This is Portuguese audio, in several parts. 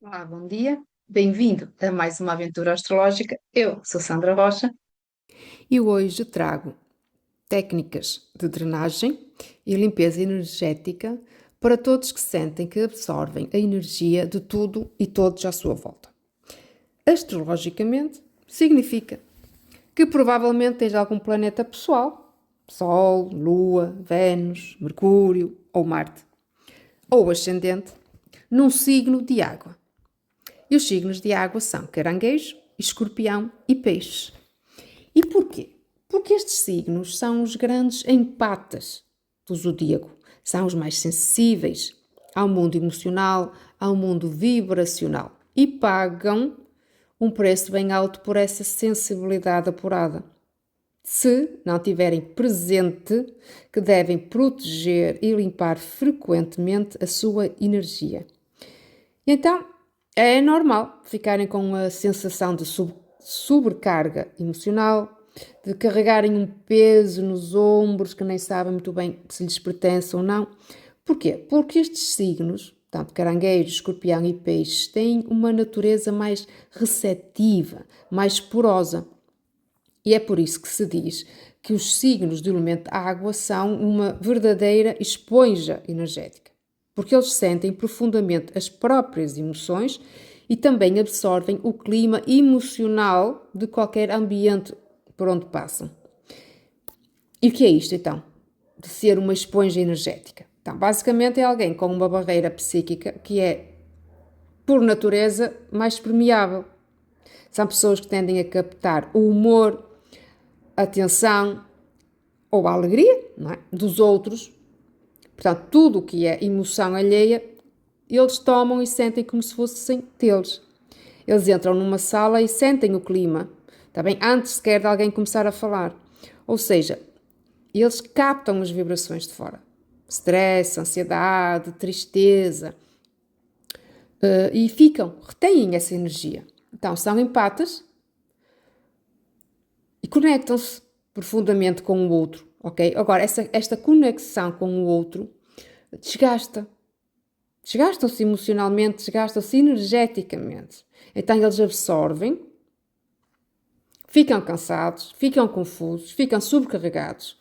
Olá, bom dia. Bem-vindo a mais uma aventura astrológica. Eu sou Sandra Rocha. E hoje trago técnicas de drenagem e limpeza energética para todos que sentem que absorvem a energia de tudo e todos à sua volta. Astrologicamente, significa que provavelmente tens algum planeta pessoal, Sol, Lua, Vênus, Mercúrio ou Marte, ou ascendente, num signo de água. E os signos de água são Caranguejo, Escorpião e Peixes. E porquê? Porque estes signos são os grandes empatas do zodíaco. São os mais sensíveis ao mundo emocional, ao mundo vibracional. E pagam um preço bem alto por essa sensibilidade apurada. Se não tiverem presente que devem proteger e limpar frequentemente a sua energia. E então, é normal ficarem com a sensação de sobrecarga emocional, de carregarem um peso nos ombros que nem sabem muito bem se lhes pertence ou não. Porquê? Porque estes signos, tanto caranguejo, escorpião e peixes, têm uma natureza mais receptiva, mais porosa. E é por isso que se diz que os signos do elemento água são uma verdadeira esponja energética, porque eles sentem profundamente as próprias emoções e também absorvem o clima emocional de qualquer ambiente por onde passam. E o que é isto então? De ser uma esponja energética. Então, basicamente é alguém com uma barreira psíquica que é, por natureza, mais permeável. São pessoas que tendem a captar o humor, a atenção ou a alegria, não é? Dos outros. Portanto, tudo o que é emoção alheia, eles tomam e sentem como se fossem deles. Eles entram numa sala e sentem o clima, está bem? Antes sequer de alguém começar a falar. Ou seja, eles captam as vibrações de fora. Stress, ansiedade, tristeza. E retêm essa energia. Então, são empatas e conectam-se profundamente com o outro, ok? Agora, esta conexão com o outro desgasta. Desgastam-se emocionalmente, desgastam-se energeticamente. Então, eles absorvem, ficam cansados, ficam confusos, ficam sobrecarregados.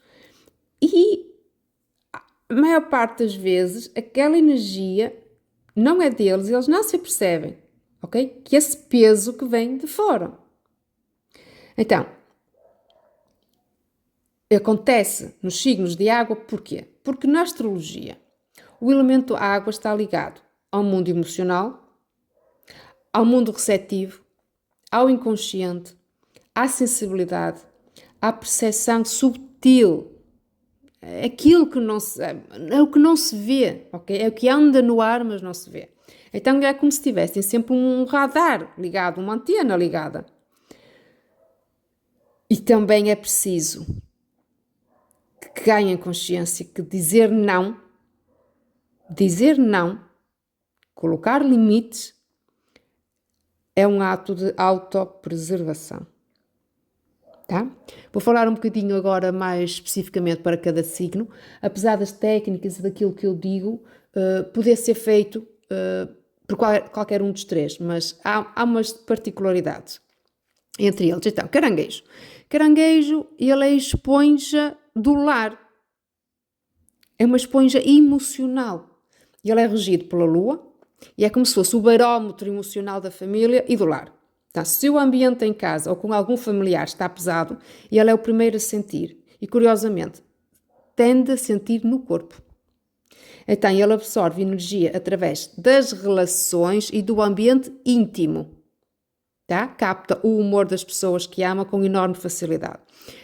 E a maior parte das vezes, aquela energia não é deles, eles não se apercebem, ok? Que esse peso que vem de fora. Então, acontece nos signos de água, porquê? Porque na astrologia, o elemento água está ligado ao mundo emocional, ao mundo receptivo, ao inconsciente, à sensibilidade, à percepção subtil. Aquilo que não se, é o que não se vê, ok? É o que anda no ar, mas não se vê. Então é como se tivessem sempre um radar ligado, uma antena ligada. E também é preciso que ganhem consciência que dizer não, colocar limites, é um ato de autopreservação. Tá? Vou falar um bocadinho agora mais especificamente para cada signo, apesar das técnicas e daquilo que eu digo, poder ser feito por qualquer um dos três, mas há umas particularidades entre eles. Então, caranguejo. Caranguejo, ele é a esponja do lar. É uma esponja emocional. Ele é regido pela lua e é como se fosse o barómetro emocional da família e do lar. Então, se o ambiente em casa ou com algum familiar está pesado, ele é o primeiro a sentir. E, curiosamente, tende a sentir no corpo. Então, ele absorve energia através das relações e do ambiente íntimo. Tá? Capta o humor das pessoas que ama com enorme facilidade.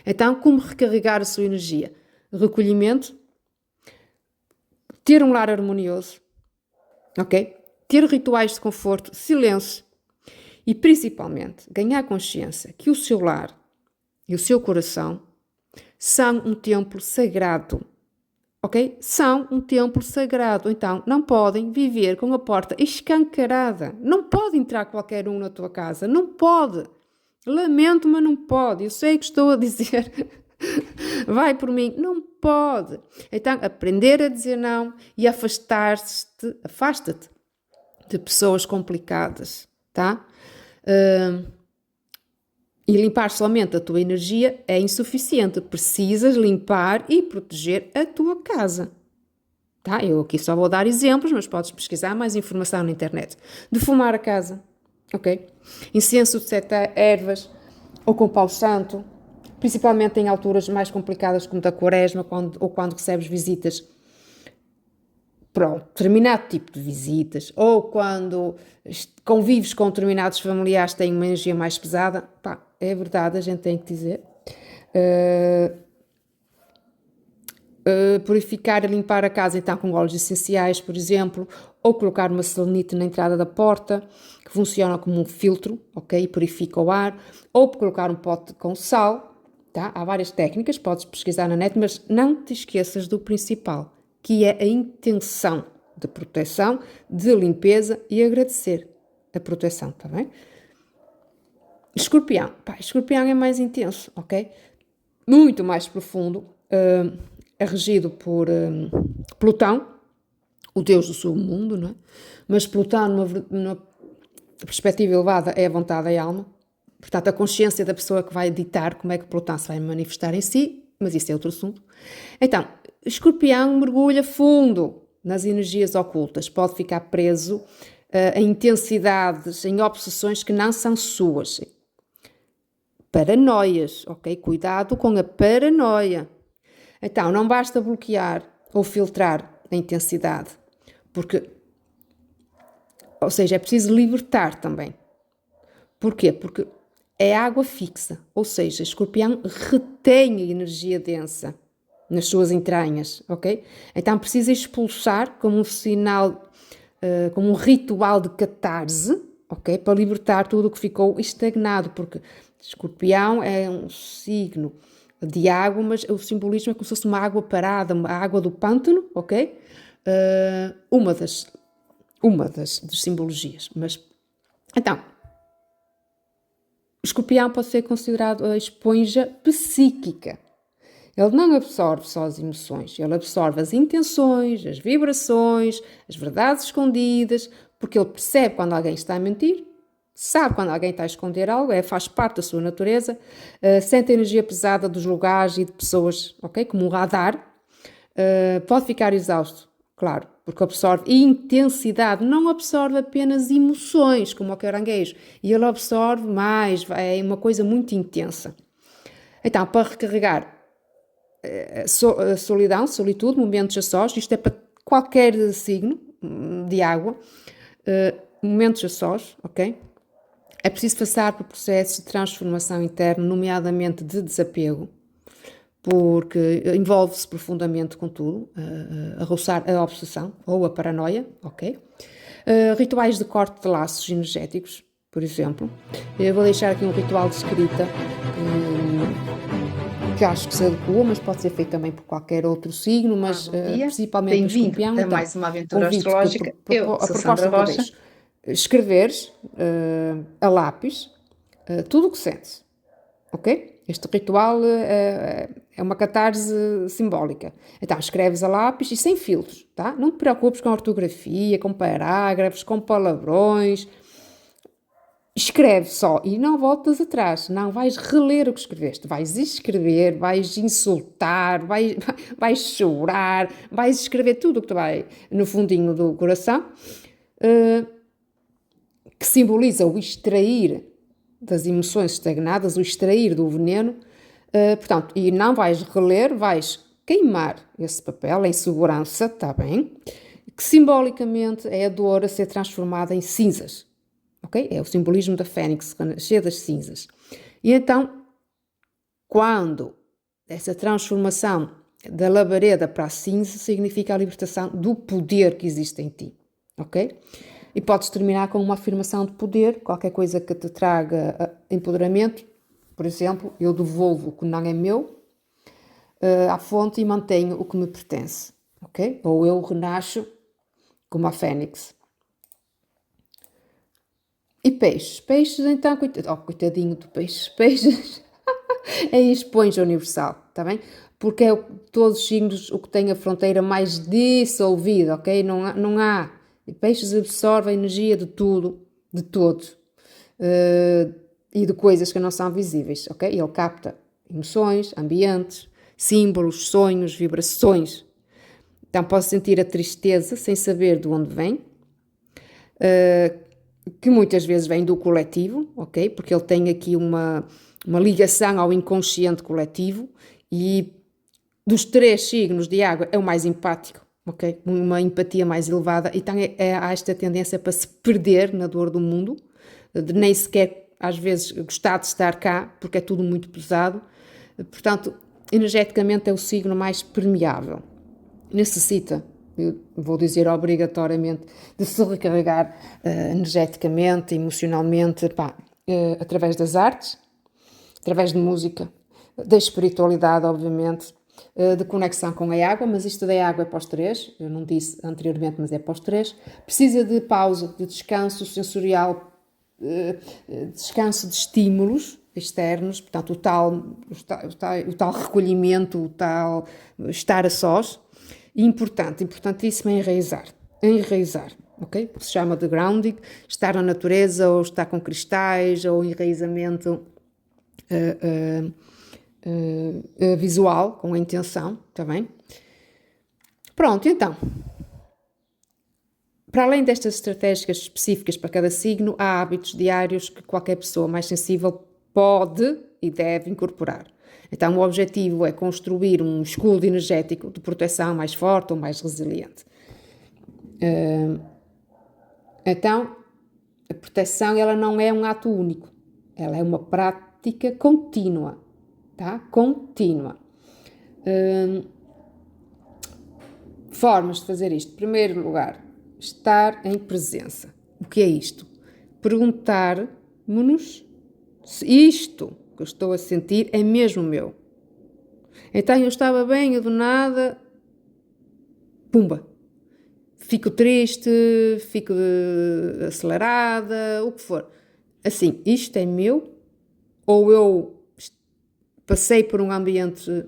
Então, como recarregar a sua energia? Recolhimento, ter um lar harmonioso, ok? Ter rituais de conforto, silêncio e, principalmente, ganhar consciência que o seu lar e o seu coração são um templo sagrado, ok? São um templo sagrado, então não podem viver com a porta escancarada. Não pode entrar qualquer um na tua casa, não pode. Lamento, mas não pode. Eu sei que estou a dizer, vai por mim, não pode. Então, aprender a dizer não e afasta-te de pessoas complicadas, tá? E limpar somente a tua energia é insuficiente. Precisas limpar e proteger a tua casa. Tá? Eu aqui só vou dar exemplos, mas podes pesquisar mais informação na internet. Defumar a casa, ok? Incenso de 7 ervas ou com pau santo, principalmente em alturas mais complicadas como da quaresma ou quando recebes visitas. Pronto, determinado tipo de visitas, ou quando convives com determinados familiares que têm uma energia mais pesada, pá, é verdade, a gente tem que dizer. Purificar e limpar a casa então com óleos essenciais, por exemplo, ou colocar uma selenite na entrada da porta, que funciona como um filtro, ok? Purifica o ar, ou colocar um pote com sal, tá? Há várias técnicas, podes pesquisar na net, mas não te esqueças do principal, que é a intenção de proteção, de limpeza e agradecer a proteção, tá bem? Escorpião, pá, escorpião é mais intenso, ok? Muito mais profundo, é regido por Plutão, o deus do submundo, não é? Mas Plutão, numa perspectiva elevada, é a vontade e a alma. Portanto, a consciência da pessoa que vai ditar como é que Plutão se vai manifestar em si, mas isso é outro assunto. Então, Escorpião mergulha fundo nas energias ocultas, pode ficar preso em intensidades, em obsessões que não são suas. Paranoias, ok? Cuidado com a paranoia. Então, não basta bloquear ou filtrar a intensidade, ou seja, é preciso libertar também. Porquê? Porque é água fixa, ou seja, Escorpião retém a energia densa nas suas entranhas, ok? Então precisa expulsar como um sinal, como um ritual de catarse, ok? Para libertar tudo o que ficou estagnado, porque Escorpião é um signo de água, mas o simbolismo é como se fosse uma água parada, a água do pântano, ok? Uma das simbologias. Mas, então, o Escorpião pode ser considerado a esponja psíquica. Ele não absorve só as emoções, ele absorve as intenções, as vibrações, as verdades escondidas, porque ele percebe quando alguém está a mentir, sabe quando alguém está a esconder algo, faz parte da sua natureza, sente a energia pesada dos lugares e de pessoas, ok? Como um radar, pode ficar exausto, claro, porque absorve intensidade, não absorve apenas emoções, como o caranguejo, e ele absorve mais, é uma coisa muito intensa. Então, para recarregar, solidão, solitude, momentos a sós, isto é para qualquer signo de água, momentos a sós, ok? É preciso passar por processos de transformação interna, nomeadamente de desapego, porque envolve-se profundamente com tudo, a roçar a obsessão ou a paranoia, ok? Rituais de corte de laços energéticos, por exemplo. Eu vou deixar aqui um ritual de escrita que acho que se adequa, mas pode ser feito também por qualquer outro signo, mas Bom dia, principalmente o bem-vindo escorpião. a então, mais uma aventura convido-te astrológica. Eu a sou Sandra proposta que eu Rocha. deixo, escreveres a lápis tudo o que sentes, ok? Este ritual é uma catarse simbólica. Então, escreves a lápis e sem filtros, tá? Não te preocupes com ortografia, com parágrafos, com palavrões. Escreve só e não voltas atrás, não vais reler o que escreveste, vais escrever, vais insultar, vais chorar, vais escrever tudo o que te vai no fundinho do coração, que simboliza o extrair das emoções estagnadas, o extrair do veneno, portanto, e não vais reler, vais queimar esse papel em segurança, está bem? Que simbolicamente é a dor a ser transformada em cinzas. Okay? É o simbolismo da fênix, cheia das cinzas. E então, quando essa transformação da labareda para a cinza significa a libertação do poder que existe em ti, ok? E podes terminar com uma afirmação de poder, qualquer coisa que te traga empoderamento. Por exemplo, eu devolvo o que não é meu à fonte e mantenho o que me pertence, ok? Ou eu renasço como a fênix. E peixes? Peixes, então, coitadinho do peixe. Peixes é a esponja universal, está bem? Porque é todos os signos o que tem a fronteira mais dissolvida, ok? Não há E peixes absorvem a energia de tudo, de todos, e de coisas que não são visíveis, ok? Ele capta emoções, ambientes, símbolos, sonhos, vibrações. Então posso sentir a tristeza sem saber de onde vem, que muitas vezes vem do coletivo, ok? Porque ele tem aqui uma ligação ao inconsciente coletivo e dos 3 signos de água é o mais empático, ok? Uma empatia mais elevada, então há esta tendência para se perder na dor do mundo, de nem sequer às vezes gostar de estar cá, porque é tudo muito pesado. Portanto, energeticamente é o signo mais permeável. Necessita, eu vou dizer obrigatoriamente, de se recarregar energeticamente, emocionalmente, através das artes, através de música, da espiritualidade, obviamente, de conexão com a água, mas isto da água é para os 3, eu não disse anteriormente, mas é para os 3. Precisa de pausa, de descanso sensorial, descanso de estímulos externos, portanto, o tal recolhimento, o tal estar a sós. E importantíssimo é enraizar, ok? Se chama de grounding, estar na natureza, ou estar com cristais, ou enraizamento visual, com a intenção, está bem? Pronto, então, para além destas estratégias específicas para cada signo, há hábitos diários que qualquer pessoa mais sensível pode e deve incorporar. Então, o objetivo é construir um escudo energético de proteção mais forte ou mais resiliente. Então, a proteção ela não é um ato único, ela é uma prática contínua, tá? Contínua. Formas de fazer isto. Em primeiro lugar, estar em presença. O que é isto? Perguntar-nos se isto que eu estou a sentir é mesmo meu. Então eu estava bem, eu do nada, pumba, fico triste, fico acelerada, o que for. Assim, isto é meu, ou eu passei por um ambiente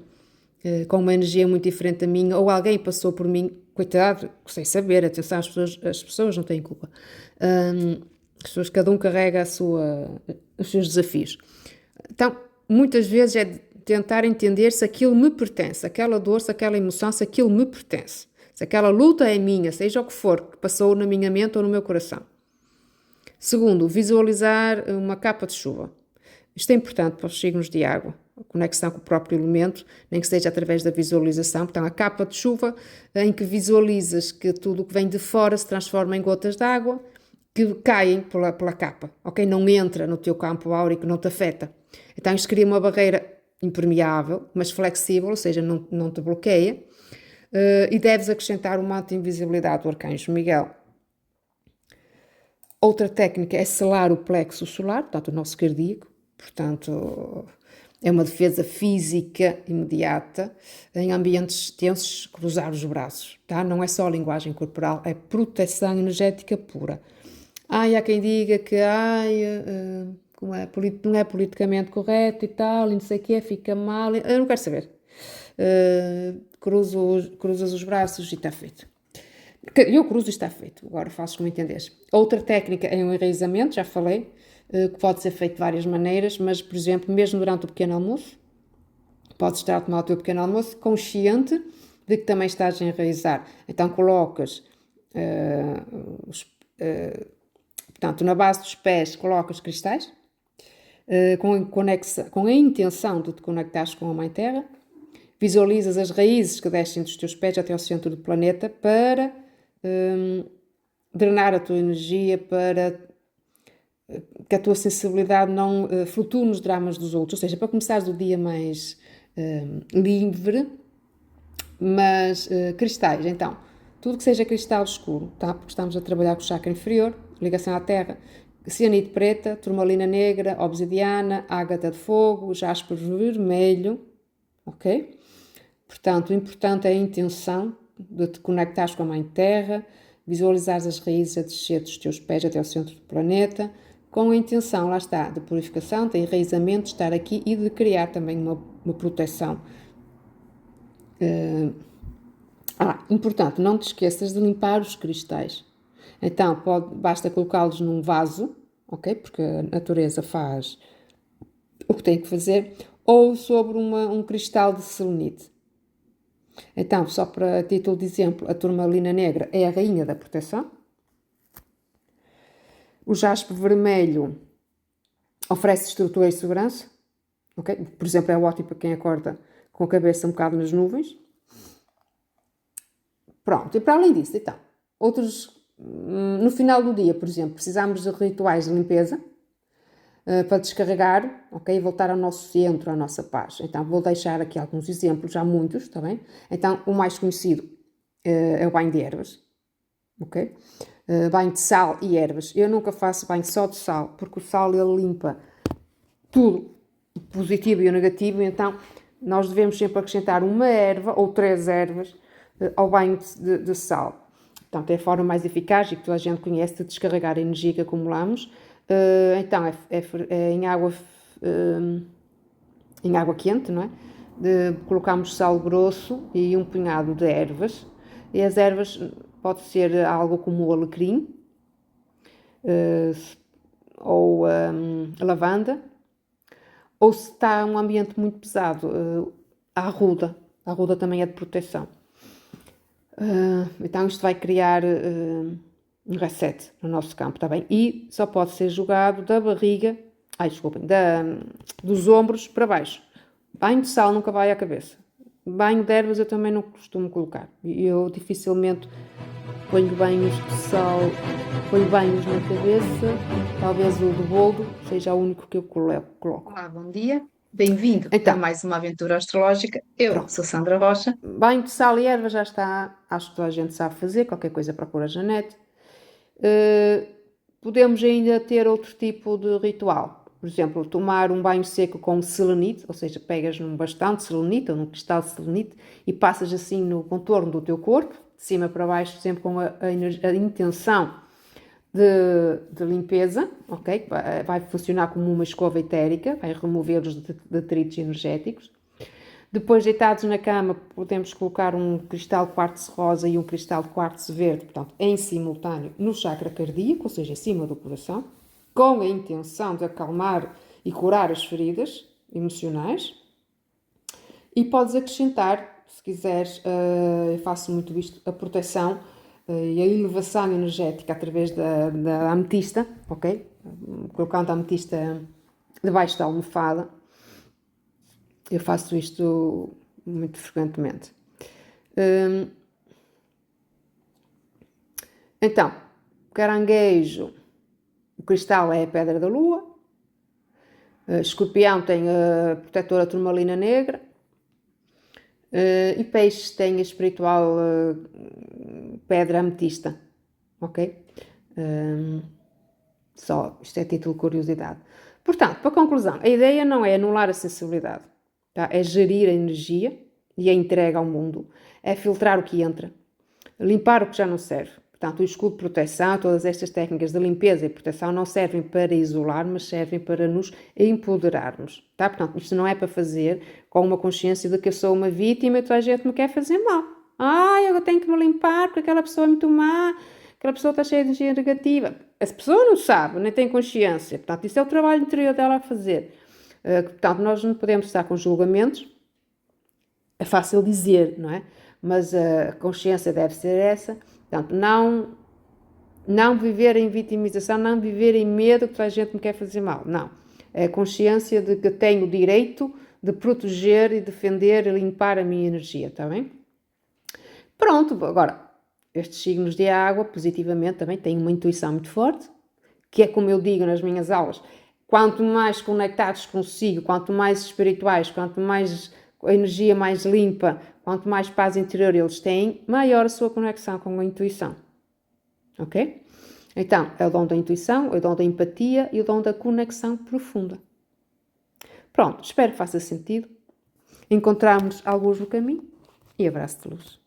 com uma energia muito diferente da minha, ou alguém passou por mim, coitado, sem saber, atenção, as pessoas não têm culpa. As pessoas, cada um carrega os seus desafios. Então, muitas vezes é tentar entender se aquilo me pertence, aquela dor, se aquela emoção, se aquilo me pertence. Se aquela luta é minha, seja o que for, que passou na minha mente ou no meu coração. Segundo, visualizar uma capa de chuva. Isto é importante para os signos de água, a conexão com o próprio elemento, nem que seja através da visualização. Portanto, a capa de chuva em que visualizas que tudo o que vem de fora se transforma em gotas de água que caem pela capa, ok? Não entra no teu campo áurico, não te afeta. Então, isto cria uma barreira impermeável, mas flexível, ou seja, não te bloqueia. E deves acrescentar o manto de invisibilidade do Arcanjo Miguel. Outra técnica é selar o plexo solar, portanto, o nosso cardíaco. Portanto, é uma defesa física imediata. Em ambientes tensos, cruzar os braços, tá? Não é só linguagem corporal, é proteção energética pura. Há quem diga que não é politicamente correto e tal, e não sei o quê, fica mal. Eu não quero saber. Cruzas os braços e está feito. Eu cruzo e está feito. Agora faço como entenderes. Outra técnica é o enraizamento, já falei, que pode ser feito de várias maneiras, mas, por exemplo, mesmo durante o pequeno almoço, podes estar a tomar o teu pequeno almoço consciente de que também estás a enraizar. Então colocas, portanto, na base dos pés colocas cristais, com a intenção de te conectares com a Mãe Terra. Visualizas as raízes que descem dos teus pés até ao centro do planeta para drenar a tua energia, para que a tua sensibilidade não flutue nos dramas dos outros, ou seja, para começares o dia mais livre, mas cristais, então, tudo que seja cristal escuro, tá? Porque estamos a trabalhar com o chakra inferior, ligação à terra, cianite preta, turmalina negra, obsidiana, ágata de fogo, jaspe vermelho, ok? Portanto, o importante é a intenção de te conectares com a Mãe Terra, visualizares as raízes a descer dos teus pés até ao centro do planeta, com a intenção, lá está, de purificação, de enraizamento, de estar aqui e de criar também uma proteção. Importante, não te esqueças de limpar os cristais. Então, basta colocá-los num vaso, ok? Porque a natureza faz o que tem que fazer, ou sobre um cristal de selenite. Então, só para título de exemplo, a turmalina negra é a rainha da proteção. O jaspe vermelho oferece estrutura e segurança. Okay? Por exemplo, é ótimo para quem acorda com a cabeça um bocado nas nuvens. Pronto, e para além disso, então, no final do dia, por exemplo, precisamos de rituais de limpeza para descarregar, ok? E voltar ao nosso centro, à nossa paz. Então, vou deixar aqui alguns exemplos, há muitos, está bem? Então, o mais conhecido é o banho de ervas, ok? Banho de sal e ervas. Eu nunca faço banho só de sal, porque o sal ele limpa tudo, o positivo e o negativo, então nós devemos sempre acrescentar uma erva ou 3 ervas ao banho de sal. Portanto, é a forma mais eficaz e que toda a gente conhece de descarregar a energia que acumulamos. Então, é em água quente, não é? Colocamos sal grosso e um punhado de ervas. E as ervas pode ser algo como o alecrim ou a lavanda. Ou se está um ambiente muito pesado, a arruda. A arruda também é de proteção. Então isto vai criar um reset no nosso campo, está bem? E só pode ser jogado da barriga, dos ombros para baixo. Banho de sal nunca vai à cabeça. Banho de ervas eu também não costumo colocar. Eu dificilmente ponho banhos de sal, ponho banhos na cabeça. Talvez o do boldo seja o único que eu coloco. Olá, bom dia. Bem-vindo a Então, mais uma aventura astrológica. Eu pronto. sou Sandra Rocha. Banho de sal e erva já está, acho que toda a gente sabe fazer, qualquer coisa procura a net. Podemos ainda ter outro tipo de ritual. Por exemplo, tomar um banho seco com selenite, ou seja, pegas num bastão de selenite ou num cristal de selenite e passas assim no contorno do teu corpo, de cima para baixo, sempre com a intenção de limpeza, ok? Vai funcionar como uma escova etérica, vai remover os detritos energéticos. Depois, deitados na cama, podemos colocar um cristal de quartzo rosa e um cristal de quartzo verde, portanto, em simultâneo, no chakra cardíaco, ou seja, em cima do coração, com a intenção de acalmar e curar as feridas emocionais. E podes acrescentar, se quiseres, eu faço muito isto, a proteção e a elevação energética através da ametista, ok? Colocando a ametista debaixo da almofada. Eu faço isto muito frequentemente. Então, caranguejo, o cristal é a pedra da lua. Escorpião tem a protetora turmalina negra. E peixes tem a espiritual pedra ametista. Ok? Só, isto é título de curiosidade. Portanto, para conclusão, a ideia não é anular a sensibilidade. Tá? É gerir a energia e a entrega ao mundo. É filtrar o que entra. Limpar o que já não serve. Portanto, o escudo de proteção, todas estas técnicas de limpeza e proteção não servem para isolar, mas servem para nos empoderarmos. Tá? Portanto, isto não é para fazer com uma consciência de que eu sou uma vítima e toda a gente me quer fazer mal. Eu tenho que me limpar porque aquela pessoa é muito má, aquela pessoa está cheia de energia negativa. Essa pessoa não sabe, nem tem consciência. Portanto, isso é o trabalho interior dela a fazer. Portanto, nós não podemos estar com julgamentos. É fácil dizer, não é? Mas a consciência deve ser essa. Portanto, não viver em vitimização, não viver em medo que toda a gente me quer fazer mal. Não. É a consciência de que tenho o direito de proteger e defender e limpar a minha energia, está bem? Pronto, agora, estes signos de água, positivamente, também têm uma intuição muito forte, que é como eu digo nas minhas aulas, quanto mais conectados consigo, quanto mais espirituais, quanto mais a energia mais limpa, quanto mais paz interior eles têm, maior a sua conexão com a intuição. Ok? Então, é o dom da intuição, é o dom da empatia e o dom da conexão profunda. Pronto, espero que faça sentido. Encontramos alguns no caminho e abraço de luz.